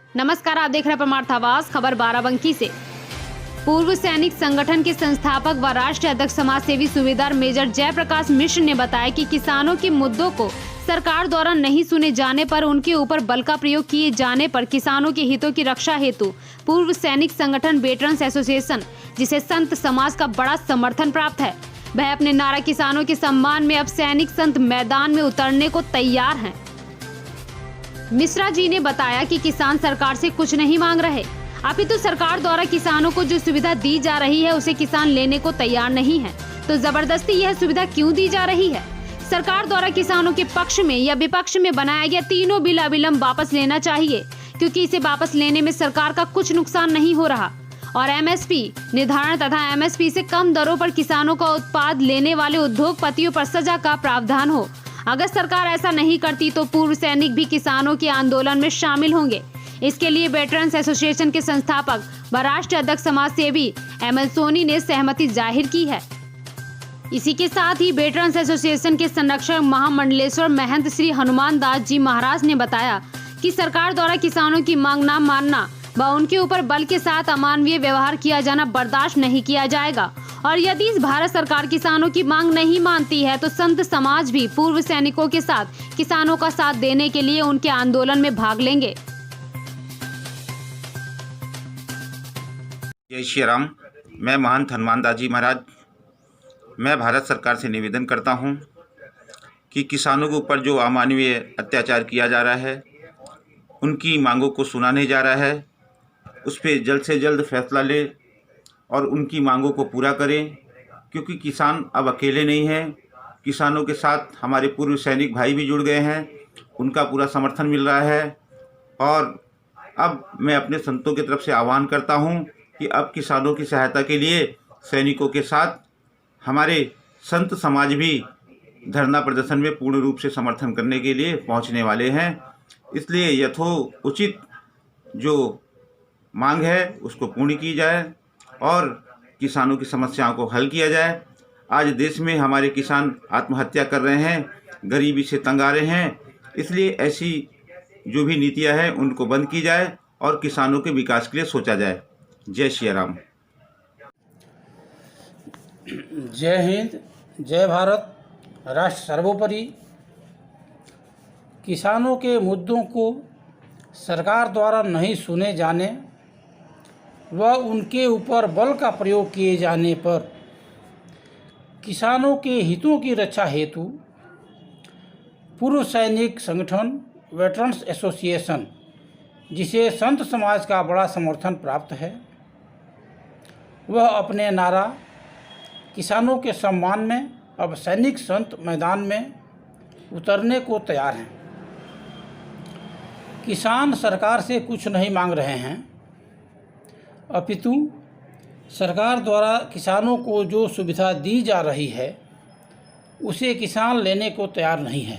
नमस्कार, आप देख रहे हैं परमार्थ आवाज। खबर बाराबंकी से। पूर्व सैनिक संगठन के संस्थापक व राष्ट्रीय अध्यक्ष समाज सेवी सूबेदार मेजर जयप्रकाश मिश्र ने बताया कि किसानों के मुद्दों को सरकार द्वारा नहीं सुने जाने पर उनके ऊपर बल का प्रयोग किए जाने पर किसानों के हितों की रक्षा हेतु पूर्व सैनिक संगठन वेटरन्स एसोसिएशन, जिसे संत समाज का बड़ा समर्थन प्राप्त है, वह अपने नारा किसानों के सम्मान में अब सैनिक संत मैदान में उतरने को तैयार हैं। मिश्रा जी ने बताया कि किसान सरकार से कुछ नहीं मांग रहे, अपितु सरकार द्वारा किसानों को जो सुविधा दी जा रही है उसे किसान लेने को तैयार नहीं है, तो जबरदस्ती यह सुविधा क्यों दी जा रही है। सरकार द्वारा किसानों के पक्ष में या विपक्ष में बनाया गया तीनों बिल अविलंब वापस लेना चाहिए, क्योंकि इसे वापस लेने में सरकार का कुछ नुकसान नहीं हो रहा और एमएसपी निर्धारण तथा एमएसपी से कम दरों पर किसानों का उत्पाद लेने वाले उद्योगपतियों पर सजा का प्रावधान हो। अगर सरकार ऐसा नहीं करती तो पूर्व सैनिक भी किसानों के आंदोलन में शामिल होंगे। इसके लिए वेटरन्स एसोसिएशन के संस्थापक व राष्ट्रीय अध्यक्ष समाज सेवी एमएल सोनी ने सहमति जाहिर की है। इसी के साथ ही वेटरन्स एसोसिएशन के संरक्षक महामंडलेश्वर महंत श्री हनुमान दास जी महाराज ने बताया कि सरकार द्वारा किसानों की मांग न मानना व उनके ऊपर बल के साथ अमानवीय व्यवहार किया जाना बर्दाश्त नहीं किया जाएगा और यदि इस भारत सरकार किसानों की मांग नहीं मानती है तो संत समाज भी पूर्व सैनिकों के साथ किसानों का साथ देने के लिए उनके आंदोलन में भाग लेंगे। जय श्री राम। मैं महंत हनुमान दास जी महाराज, मैं भारत सरकार से निवेदन करता हूं कि किसानों के ऊपर जो अमानवीय अत्याचार किया जा रहा है, उनकी मांगों को सुना नहीं जा रहा है, उस पर जल्द से जल्द फैसला ले और उनकी मांगों को पूरा करें, क्योंकि किसान अब अकेले नहीं हैं। किसानों के साथ हमारे पूर्व सैनिक भाई भी जुड़ गए हैं, उनका पूरा समर्थन मिल रहा है और अब मैं अपने संतों की तरफ से आह्वान करता हूं कि अब किसानों की सहायता के लिए सैनिकों के साथ हमारे संत समाज भी धरना प्रदर्शन में पूर्ण रूप से समर्थन करने के लिए पहुंचने वाले हैं। इसलिए यथोचित जो मांग है उसको पूर्ण की जाए और किसानों की समस्याओं को हल किया जाए। आज देश में हमारे किसान आत्महत्या कर रहे हैं, गरीबी से तंग आ रहे हैं, इसलिए ऐसी जो भी नीतियां हैं उनको बंद की जाए और किसानों के विकास के लिए सोचा जाए। जय श्री राम। जय हिंद, जय भारत। राष्ट्र सर्वोपरि। किसानों के मुद्दों को सरकार द्वारा नहीं सुने जाने व उनके ऊपर बल का प्रयोग किए जाने पर किसानों के हितों की रक्षा हेतु पूर्व सैनिक संगठन वेटरन्स एसोसिएशन, जिसे संत समाज का बड़ा समर्थन प्राप्त है, वह अपने नारा किसानों के सम्मान में अब सैनिक संत मैदान में उतरने को तैयार हैं। किसान सरकार से कुछ नहीं मांग रहे हैं, अपितु सरकार द्वारा किसानों को जो सुविधा दी जा रही है उसे किसान लेने को तैयार नहीं है,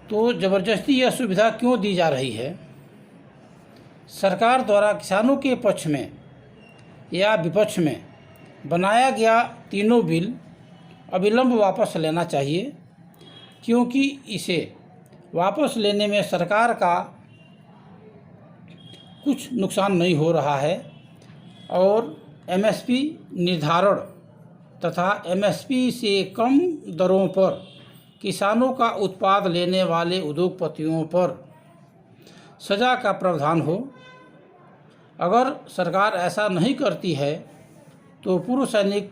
तो ज़बरदस्ती यह सुविधा क्यों दी जा रही है। सरकार द्वारा किसानों के पक्ष में या विपक्ष में बनाया गया तीनों बिल अविलंब वापस लेना चाहिए, क्योंकि इसे वापस लेने में सरकार का कुछ नुकसान नहीं हो रहा है और एमएसपी निर्धारण तथा एमएसपी से कम दरों पर किसानों का उत्पाद लेने वाले उद्योगपतियों पर सजा का प्रावधान हो। अगर सरकार ऐसा नहीं करती है तो पूर्व सैनिक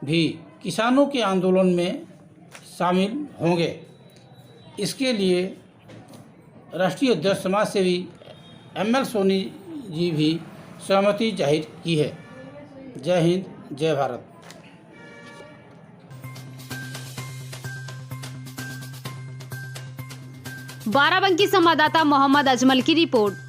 भी किसानों के आंदोलन में शामिल होंगे। इसके लिए राष्ट्रीय अध्यक्ष समाज सेवी एमएल सोनी जी भी सहमति जाहिर की है। जय हिंद, जय भारत। बाराबंकी संवाददाता मोहम्मद अजमल की रिपोर्ट।